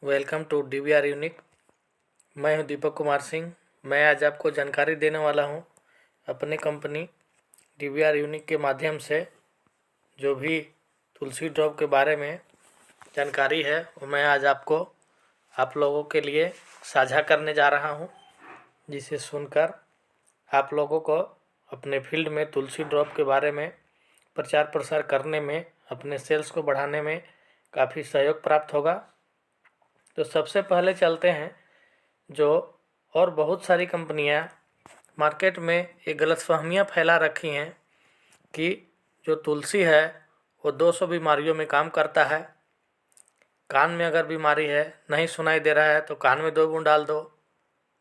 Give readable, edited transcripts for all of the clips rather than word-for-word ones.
Welcome to DVR unique. मैं हूं दीपक कुमार सिंह। मैं आज आपको जानकारी देने वाला हूं अपने कंपनी DVR यूनिक के माध्यम से जो भी तुलसी ड्रॉप के बारे में जानकारी है वो मैं आज आप लोगों के लिए साझा करने जा रहा हूं, जिसे सुनकर आप लोगों को अपने फील्ड में तुलसी ड्रॉप के बारे में प्रचार प्रसार करने में, अपने सेल्स को बढ़ाने में काफ़ी सहयोग प्राप्त होगा। तो सबसे पहले चलते हैं जो और बहुत सारी कंपनियां मार्केट में ये गलतफहमियां फैला रखी हैं कि जो तुलसी है वो 200 बीमारियों में काम करता है। कान में अगर बीमारी है, नहीं सुनाई दे रहा है तो कान में 2 बूंद डाल दो,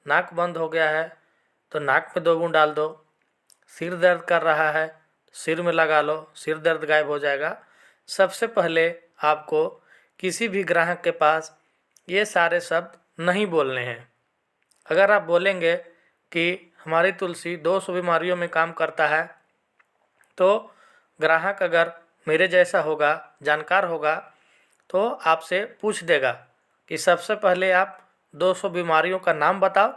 नाक बंद हो गया है तो नाक में 2 बूंद डाल दो, सिर दर्द कर रहा है सिर में लगा लो, सिर दर्द गायब हो जाएगा। सबसे पहले आपको किसी भी ग्राहक के पास ये सारे शब्द नहीं बोलने हैं। अगर आप बोलेंगे कि हमारी तुलसी 200 बीमारियों में काम करता है तो ग्राहक अगर मेरे जैसा होगा, जानकार होगा, तो आपसे पूछ देगा कि सबसे पहले आप 200 बीमारियों का नाम बताओ,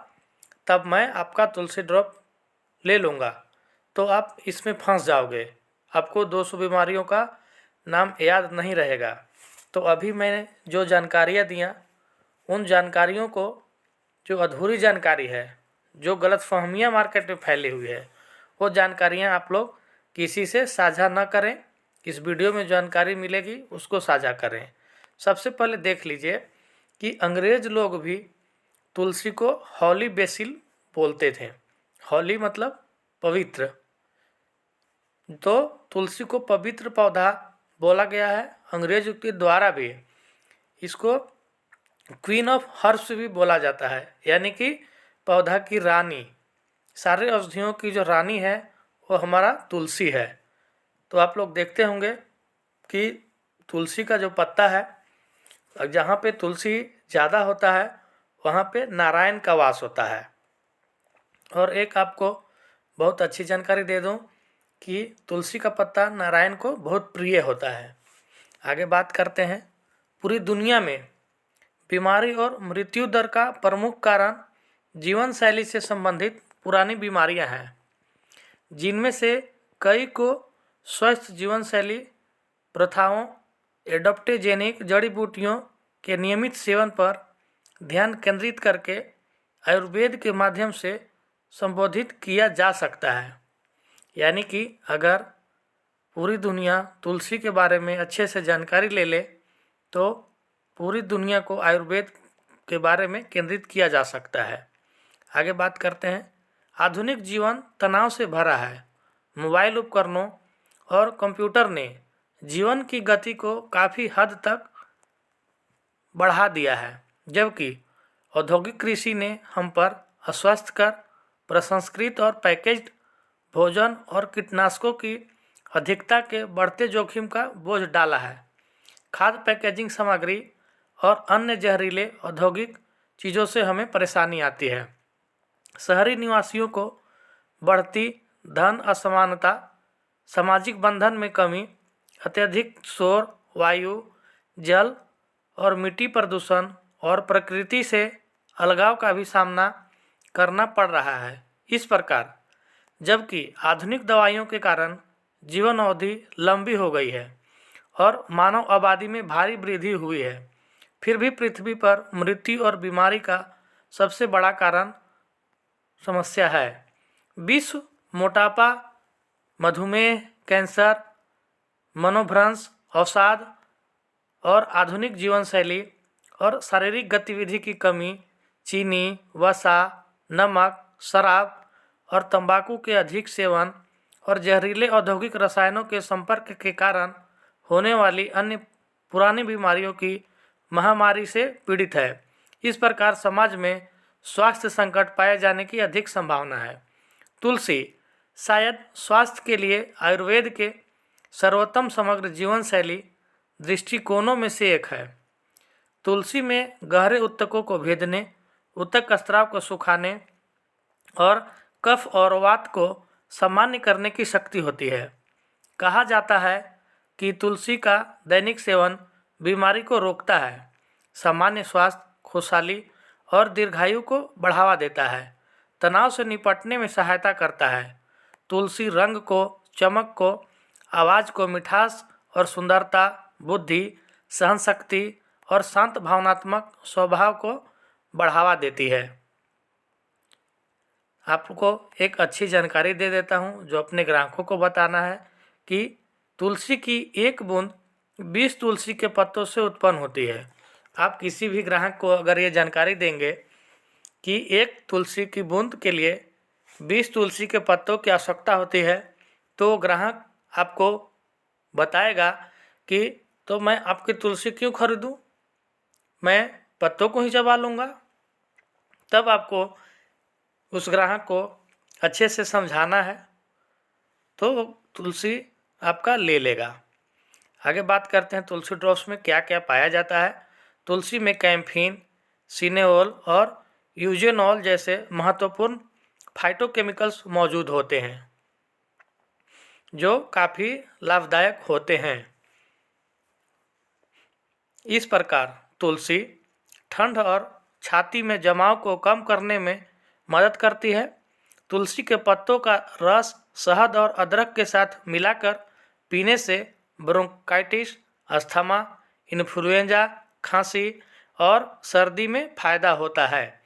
तब मैं आपका तुलसी ड्रॉप ले लूँगा। तो आप इसमें फंस जाओगे, आपको 200 बीमारियों का नाम याद नहीं रहेगा। तो अभी मैंने जो जानकारियाँ दियाँ, उन जानकारियों को, जो अधूरी जानकारी है, जो गलतफहमियां मार्केट में फैली हुई है, वो जानकारियां आप लोग किसी से साझा न करें। इस वीडियो में जानकारी मिलेगी उसको साझा करें। सबसे पहले देख लीजिए कि अंग्रेज लोग भी तुलसी को हॉली बेसिल बोलते थे। हॉली मतलब पवित्र, तो तुलसी को पवित्र पौधा बोला गया है। अंग्रेज के द्वारा भी इसको क्वीन ऑफ हर्ब्स भी बोला जाता है, यानी कि पौधा की रानी। सारे औषधियों की जो रानी है वो हमारा तुलसी है। तो आप लोग देखते होंगे कि तुलसी का जो पत्ता है, जहाँ पे तुलसी ज़्यादा होता है वहाँ पे नारायण का वास होता है। और एक आपको बहुत अच्छी जानकारी दे दूँ कि तुलसी का पत्ता नारायण को बहुत प्रिय होता है। आगे बात करते हैं। पूरी दुनिया में बीमारी और मृत्यु दर का प्रमुख कारण जीवन शैली से संबंधित पुरानी बीमारियां हैं, जिनमें से कई को स्वस्थ जीवन शैली प्रथाओं, एडोप्टोजेनिक जड़ी बूटियों के नियमित सेवन पर ध्यान केंद्रित करके आयुर्वेद के माध्यम से संबोधित किया जा सकता है। यानी कि अगर पूरी दुनिया तुलसी के बारे में अच्छे से जानकारी ले ले तो पूरी दुनिया को आयुर्वेद के बारे में केंद्रित किया जा सकता है। आगे बात करते हैं। आधुनिक जीवन तनाव से भरा है। मोबाइल उपकरणों और कंप्यूटर ने जीवन की गति को काफ़ी हद तक बढ़ा दिया है, जबकि औद्योगिक कृषि ने हम पर अस्वास्थ्यकर, प्रसंस्कृत और पैकेज्ड भोजन और कीटनाशकों की अधिकता के बढ़ते जोखिम का बोझ डाला है। खाद्य पैकेजिंग सामग्री और अन्य जहरीले औद्योगिक चीज़ों से हमें परेशानी आती है। शहरी निवासियों को बढ़ती धन असमानता, सामाजिक बंधन में कमी, अत्यधिक शोर, वायु, जल और मिट्टी प्रदूषण और प्रकृति से अलगाव का भी सामना करना पड़ रहा है। इस प्रकार जबकि आधुनिक दवाइयों के कारण जीवन अवधि लंबी हो गई है और मानव आबादी में भारी वृद्धि हुई है, फिर भी पृथ्वी पर मृत्यु और बीमारी का सबसे बड़ा कारण समस्या है। विश्व मोटापा, मधुमेह, कैंसर, मनोभ्रंश, अवसाद और आधुनिक जीवन शैली और शारीरिक गतिविधि की कमी, चीनी, वसा, नमक, शराब और तंबाकू के अधिक सेवन और जहरीले औद्योगिक रसायनों के संपर्क के कारण होने वाली अन्य पुरानी बीमारियों की महामारी से पीड़ित है। इस प्रकार समाज में स्वास्थ्य संकट पाए जाने की अधिक संभावना है। तुलसी शायद स्वास्थ्य के लिए आयुर्वेद के सर्वोत्तम समग्र जीवन शैली दृष्टिकोणों में से एक है। तुलसी में गहरे ऊतकों को भेदने, ऊतक स्राव को सुखाने और कफ और वात को सामान्य करने की शक्ति होती है। कहा जाता है कि तुलसी का दैनिक सेवन बीमारी को रोकता है। सामान्य स्वास्थ्य, खुशहाली और दीर्घायु को बढ़ावा देता है। तनाव से निपटने में सहायता करता है। तुलसी रंग को, चमक को, आवाज़ को मिठास और सुंदरता, बुद्धि, सहनशक्ति और शांत भावनात्मक स्वभाव को बढ़ावा देती है। आपको एक अच्छी जानकारी दे देता हूँ जो अपने ग्राहकों को बताना है कि तुलसी की एक बूंद 20 तुलसी के पत्तों से उत्पन्न होती है। आप किसी भी ग्राहक को अगर ये जानकारी देंगे कि एक तुलसी की बूंद के लिए 20 तुलसी के पत्तों की आवश्यकता होती है, तो ग्राहक आपको बताएगा कि तो मैं आपकी तुलसी क्यों खरीदूं, मैं पत्तों को ही चबा लूँगा। तब आपको उस ग्राहक को अच्छे से समझाना है तो तुलसी आपका ले लेगा। आगे बात करते हैं तुलसी ड्रॉप्स में क्या क्या पाया जाता है। तुलसी में कैम्फीन, सिनेओल और यूजेनॉल जैसे महत्वपूर्ण फाइटोकेमिकल्स मौजूद होते हैं जो काफ़ी लाभदायक होते हैं। इस प्रकार तुलसी ठंड और छाती में जमाव को कम करने में मदद करती है। तुलसी के पत्तों का रस शहद और अदरक के साथ मिलाकर पीने से ब्रोंकाइटिस, अस्थमा, इन्फ्लुएंजा, खांसी और सर्दी में फ़ायदा होता है।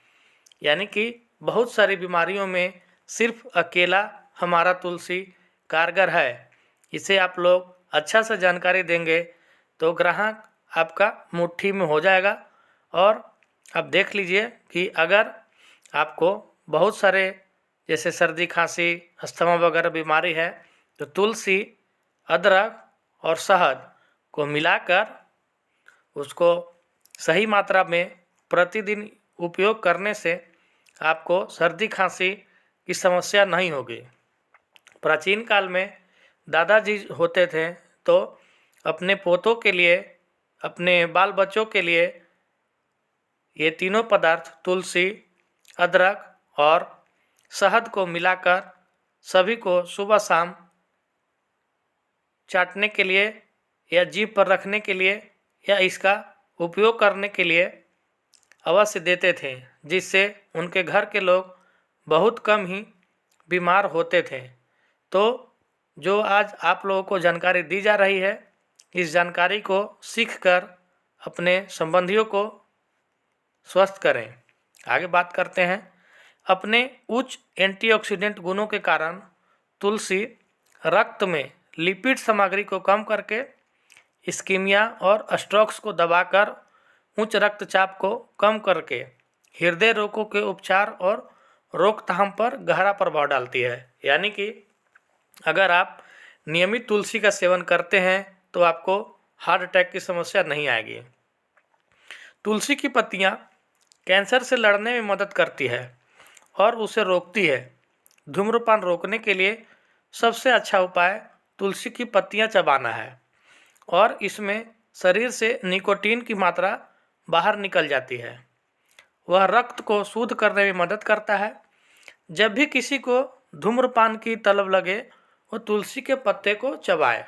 यानी कि बहुत सारी बीमारियों में सिर्फ अकेला हमारा तुलसी कारगर है। इसे आप लोग अच्छा से जानकारी देंगे तो ग्राहक आपका मुट्ठी में हो जाएगा। और अब देख लीजिए कि अगर आपको बहुत सारे जैसे सर्दी, खांसी, अस्थमा वगैरह बीमारी है तो तुलसी, अदरक और शहद को मिलाकर उसको सही मात्रा में प्रतिदिन उपयोग करने से आपको सर्दी खांसी की समस्या नहीं होगी। प्राचीन काल में दादाजी होते थे तो अपने पोतों के लिए, अपने बाल बच्चों के लिए ये तीनों पदार्थ तुलसी, अदरक और शहद को मिलाकर सभी को सुबह शाम चाटने के लिए या जीभ पर रखने के लिए या इसका उपयोग करने के लिए अवश्य देते थे, जिससे उनके घर के लोग बहुत कम ही बीमार होते थे। तो जो आज आप लोगों को जानकारी दी जा रही है, इस जानकारी को सीखकर अपने संबंधियों को स्वस्थ करें। आगे बात करते हैं। अपने उच्च एंटीऑक्सीडेंट गुणों के कारण तुलसी रक्त में लिपिड सामग्री को कम करके इस्कीमिया और स्ट्रोक्स को दबाकर उच्च रक्तचाप को कम करके हृदय रोगों के उपचार और रोकथाम पर गहरा प्रभाव डालती है। यानी कि अगर आप नियमित तुलसी का सेवन करते हैं तो आपको हार्ट अटैक की समस्या नहीं आएगी। तुलसी की पत्तियां कैंसर से लड़ने में मदद करती है और उसे रोकती है। धूम्रपान रोकने के लिए सबसे अच्छा उपाय तुलसी की पत्तियां चबाना है और इसमें शरीर से निकोटीन की मात्रा बाहर निकल जाती है। वह रक्त को शुद्ध करने में मदद करता है। जब भी किसी को धूम्रपान की तलब लगे वो तुलसी के पत्ते को चबाए।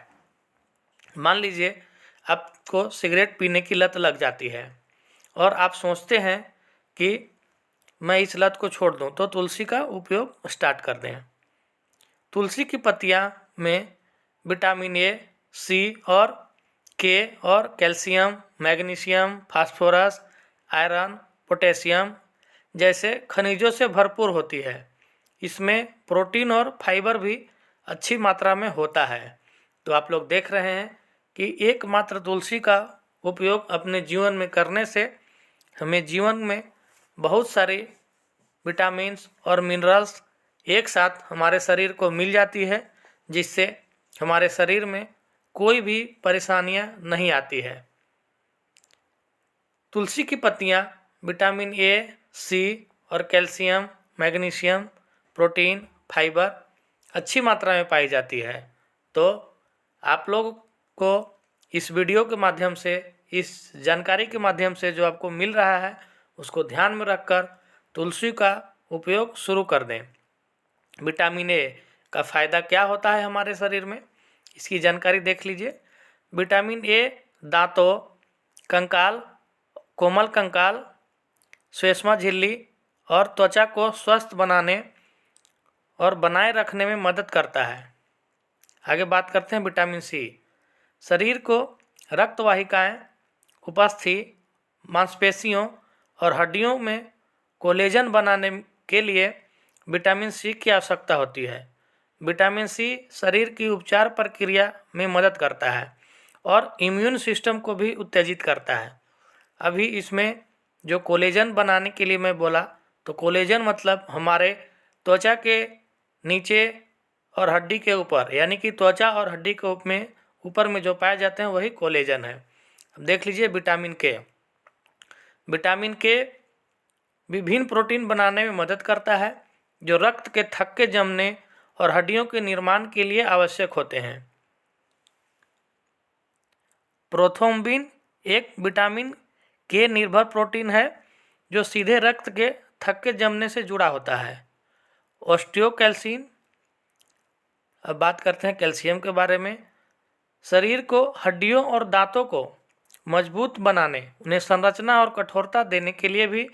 मान लीजिए आपको सिगरेट पीने की लत लग जाती है और आप सोचते हैं कि मैं इस लत को छोड़ दूं, तो तुलसी का उपयोग स्टार्ट कर दें। तुलसी की पत्तियां में विटामिन ए, सी और के और calcium, magnesium, phosphorus, iron, potassium जैसे खनिजों से भरपूर होती है। इसमें प्रोटीन और फाइबर भी अच्छी मात्रा में होता है। तो आप लोग देख रहे हैं कि एकमात्र तुलसी का उपयोग अपने जीवन में करने से हमें जीवन में बहुत सारी विटामिन्स और मिनरल्स एक साथ हमारे शरीर को मिल जाती है, जिससे हमारे शरीर में कोई भी परेशानियां नहीं आती है। तुलसी की पत्तियां विटामिन ए, सी और कैल्शियम, मैग्नीशियम, प्रोटीन, फाइबर अच्छी मात्रा में पाई जाती है। तो आप लोग को इस वीडियो के माध्यम से, इस जानकारी के माध्यम से जो आपको मिल रहा है उसको ध्यान में रखकर तुलसी का उपयोग शुरू कर दें। विटामिन ए का फ़ायदा क्या होता है हमारे शरीर में, इसकी जानकारी देख लीजिए। विटामिन ए दांतों, कंकाल कोमल कंकाल, श्लेष्मा झिल्ली और त्वचा को स्वस्थ बनाने और बनाए रखने में मदद करता है। आगे बात करते हैं विटामिन सी। शरीर को रक्त वाहिकाएं, उपस्थि, मांसपेशियों और हड्डियों में कोलेजन बनाने के लिए विटामिन सी की आवश्यकता होती है। विटामिन सी शरीर की उपचार प्रक्रिया में मदद करता है और इम्यून सिस्टम को भी उत्तेजित करता है। अभी इसमें जो कोलेजन बनाने के लिए मैं बोला, तो कोलेजन मतलब हमारे त्वचा के नीचे और हड्डी के ऊपर, यानी कि त्वचा और हड्डी के ऊपर में जो पाए जाते हैं वही कोलेजन है। अब देख लीजिए विटामिन के। विटामिन के विभिन्न प्रोटीन बनाने में मदद करता है जो रक्त के थक्के जमने और हड्डियों के निर्माण के लिए आवश्यक होते हैं। प्रोथ्रोम्बिन एक विटामिन के निर्भर प्रोटीन है जो सीधे रक्त के थक्के जमने से जुड़ा होता है। ऑस्टियोकैल्सिन, अब बात करते हैं कैल्शियम के बारे में। शरीर को हड्डियों और दांतों को मजबूत बनाने, उन्हें संरचना और कठोरता देने के लिए भी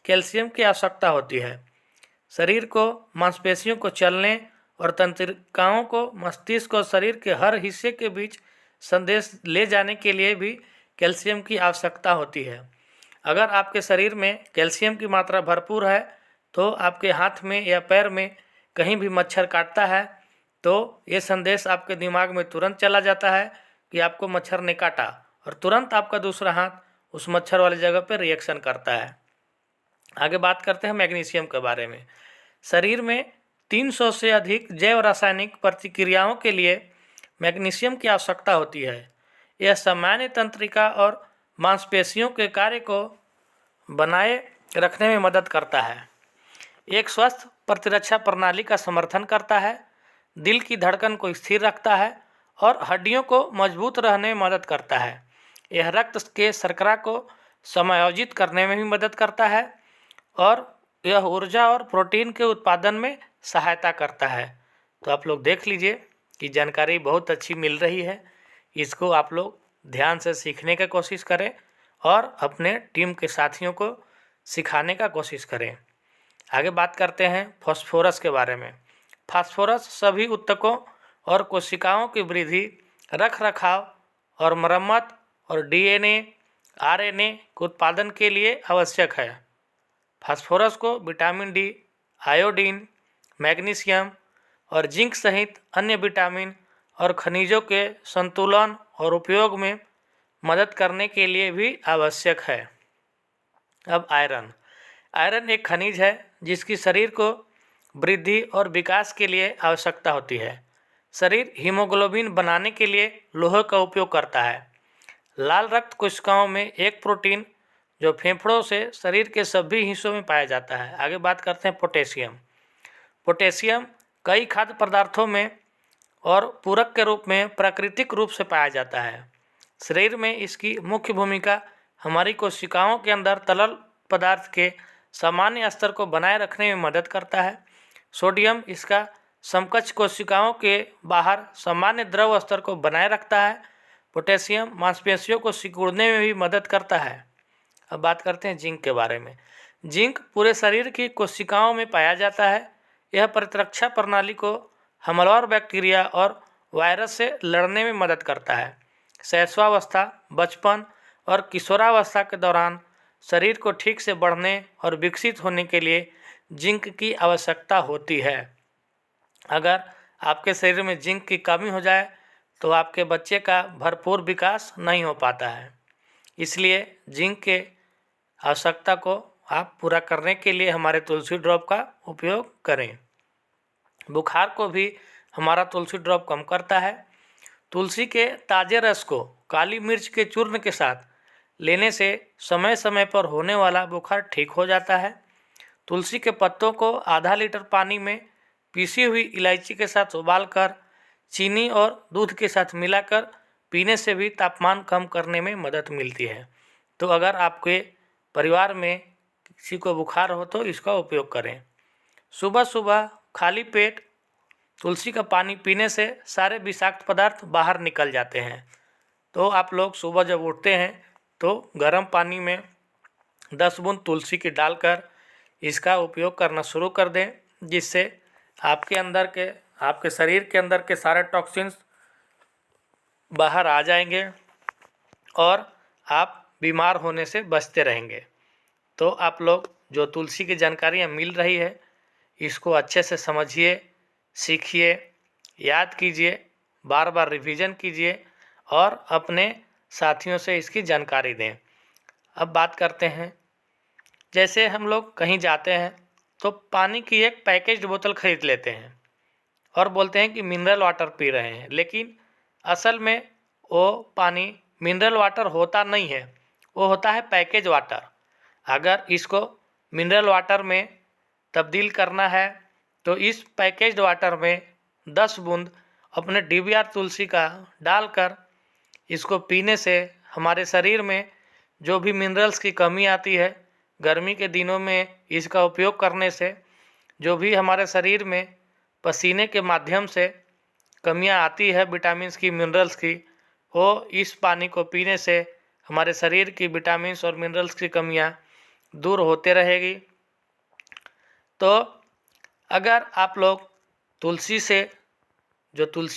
कैल्शियम की आवश्यकता होती है। शरीर को, मांसपेशियों को चलने और तंत्रिकाओं को मस्तिष्क और शरीर के हर हिस्से के बीच संदेश ले जाने के लिए भी कैल्शियम की आवश्यकता होती है। अगर आपके शरीर में कैल्शियम की मात्रा भरपूर है तो आपके हाथ में या पैर में कहीं भी मच्छर काटता है तो ये संदेश आपके दिमाग में तुरंत चला जाता है कि आपको मच्छर ने काटा, और तुरंत आपका दूसरा हाथ उस मच्छर वाली जगह पर रिएक्शन करता है। आगे बात करते हैं मैग्नीशियम के बारे में। शरीर में 300 से अधिक जैव रासायनिक प्रतिक्रियाओं के लिए मैग्नीशियम की आवश्यकता होती है। यह सामान्य तंत्रिका और मांसपेशियों के कार्य को बनाए रखने में मदद करता है। एक स्वस्थ प्रतिरक्षा प्रणाली का समर्थन करता है, दिल की धड़कन को स्थिर रखता है और हड्डियों को मजबूत रहने में मदद करता है। यह रक्त के शर्करा को समायोजित करने में भी मदद करता है और यह ऊर्जा और प्रोटीन के उत्पादन में सहायता करता है। तो आप लोग देख लीजिए कि जानकारी बहुत अच्छी मिल रही है। इसको आप लोग ध्यान से सीखने की कोशिश करें और अपने टीम के साथियों को सिखाने का कोशिश करें। आगे बात करते हैं फास्फोरस के बारे में। फास्फोरस सभी ऊतकों और कोशिकाओं की वृद्धि, रख रखाव और मरम्मत और डीएनए, आरएनए के उत्पादन के लिए आवश्यक है। फास्फोरस को विटामिन डी, आयोडीन, मैग्नीशियम और जिंक सहित अन्य विटामिन और खनिजों के संतुलन और उपयोग में मदद करने के लिए भी आवश्यक है। अब आयरन एक खनिज है जिसकी शरीर को वृद्धि और विकास के लिए आवश्यकता होती है। शरीर हीमोग्लोबिन बनाने के लिए लोहे का उपयोग करता है। लाल रक्त कोशिकाओं में एक प्रोटीन जो फेफड़ों से शरीर के सभी हिस्सों में पाया जाता है। आगे बात करते हैं पोटेशियम। पोटेशियम कई खाद्य पदार्थों में और पूरक के रूप में प्राकृतिक रूप से पाया जाता है। शरीर में इसकी मुख्य भूमिका हमारी कोशिकाओं के अंदर तरल पदार्थ के सामान्य स्तर को बनाए रखने में मदद करता है। सोडियम इसका समकक्ष कोशिकाओं के बाहर सामान्य द्रव स्तर को बनाए रखता है। पोटेशियम मांसपेशियों को सिकुड़ने में भी मदद करता है। अब बात करते हैं जिंक के बारे में। जिंक पूरे शरीर की कोशिकाओं में पाया जाता है। यह प्रतिरक्षा प्रणाली को हमलावर बैक्टीरिया और वायरस से लड़ने में मदद करता है। शैशवावस्था, बचपन और किशोरावस्था के दौरान शरीर को ठीक से बढ़ने और विकसित होने के लिए जिंक की आवश्यकता होती है। अगर आपके शरीर में जिंक की कमी हो जाए तो आपके बच्चे का भरपूर विकास नहीं हो पाता है। इसलिए जिंक के आवश्यकता को आप पूरा करने के लिए हमारे तुलसी ड्रॉप का उपयोग करें। बुखार को भी हमारा तुलसी ड्रॉप कम करता है। तुलसी के ताज़े रस को काली मिर्च के चूर्ण के साथ लेने से समय समय पर होने वाला बुखार ठीक हो जाता है। तुलसी के पत्तों को आधा लीटर पानी में पीसी हुई इलायची के साथ उबालकर चीनी और दूध के साथ मिलाकर पीने से भी तापमान कम करने में मदद मिलती है। तो अगर आपके परिवार में किसी को बुखार हो तो इसका उपयोग करें। सुबह सुबह खाली पेट तुलसी का पानी पीने से सारे विषाक्त पदार्थ बाहर निकल जाते हैं। तो आप लोग सुबह जब उठते हैं तो गर्म पानी में 10 बूंद तुलसी की डालकर इसका उपयोग करना शुरू कर दें, जिससे आपके शरीर के अंदर के सारे टॉक्सिन्स बाहर आ जाएंगे और आप बीमार होने से बचते रहेंगे। तो आप लोग जो तुलसी की जानकारियाँ मिल रही है इसको अच्छे से समझिए, सीखिए, याद कीजिए, बार बार रिवीजन कीजिए और अपने साथियों से इसकी जानकारी दें। अब बात करते हैं, जैसे हम लोग कहीं जाते हैं तो पानी की एक पैकेज्ड बोतल खरीद लेते हैं और बोलते हैं कि मिनरल वाटर पी रहे हैं, लेकिन असल में वो पानी मिनरल वाटर होता नहीं है, वो होता है पैकेज वाटर। अगर इसको मिनरल वाटर में तब्दील करना है तो इस पैकेज्ड वाटर में 10 बूंद अपने DBR तुलसी का डालकर इसको पीने से हमारे शरीर में जो भी मिनरल्स की कमी आती है, गर्मी के दिनों में इसका उपयोग करने से जो भी हमारे शरीर में पसीने के माध्यम से कमियां आती है विटामिन्स की, मिनरल्स की, वो इस पानी को पीने से हमारे शरीर की विटामिन्स और मिनरल्स की कमियां दूर होते रहेगी। तो अगर आप लोग तुलसी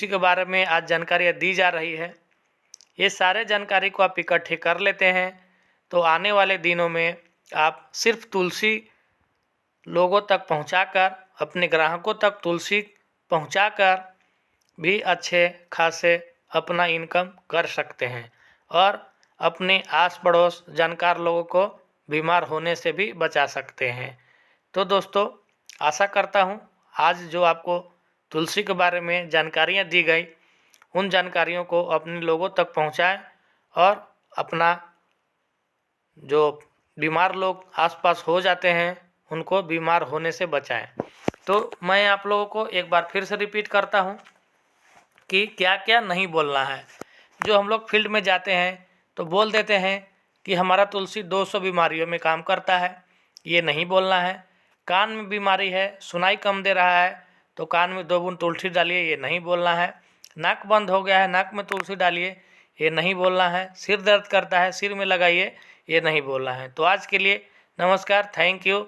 के बारे में आज जानकारियाँ दी जा रही है, ये सारे जानकारी को आप इकट्ठे कर लेते हैं तो आने वाले दिनों में आप सिर्फ तुलसी लोगों तक पहुंचाकर, अपने ग्राहकों तक तुलसी पहुंचाकर भी अच्छे खासे अपना इनकम कर सकते हैं और अपने आस पड़ोस जानकार लोगों को बीमार होने से भी बचा सकते हैं। तो दोस्तों, आशा करता हूँ आज जो आपको तुलसी के बारे में जानकारियाँ दी गई, उन जानकारियों को अपने लोगों तक पहुँचाएं और अपना जो बीमार लोग आसपास हो जाते हैं उनको बीमार होने से बचाएं। तो मैं आप लोगों को एक बार फिर से रिपीट करता हूँ कि क्या क्या नहीं बोलना है। जो हम लोग फील्ड में जाते हैं तो बोल देते हैं कि हमारा तुलसी 200 बीमारियों में काम करता है, ये नहीं बोलना है। कान में बीमारी है, सुनाई कम दे रहा है तो कान में 2 बूंद तुलसी डालिए, ये नहीं बोलना है। नाक बंद हो गया है, नाक में तुलसी डालिए, ये नहीं बोलना है। सिर दर्द करता है, सिर में लगाइए, ये नहीं बोलना है। तो आज के लिए नमस्कार, थैंक यू।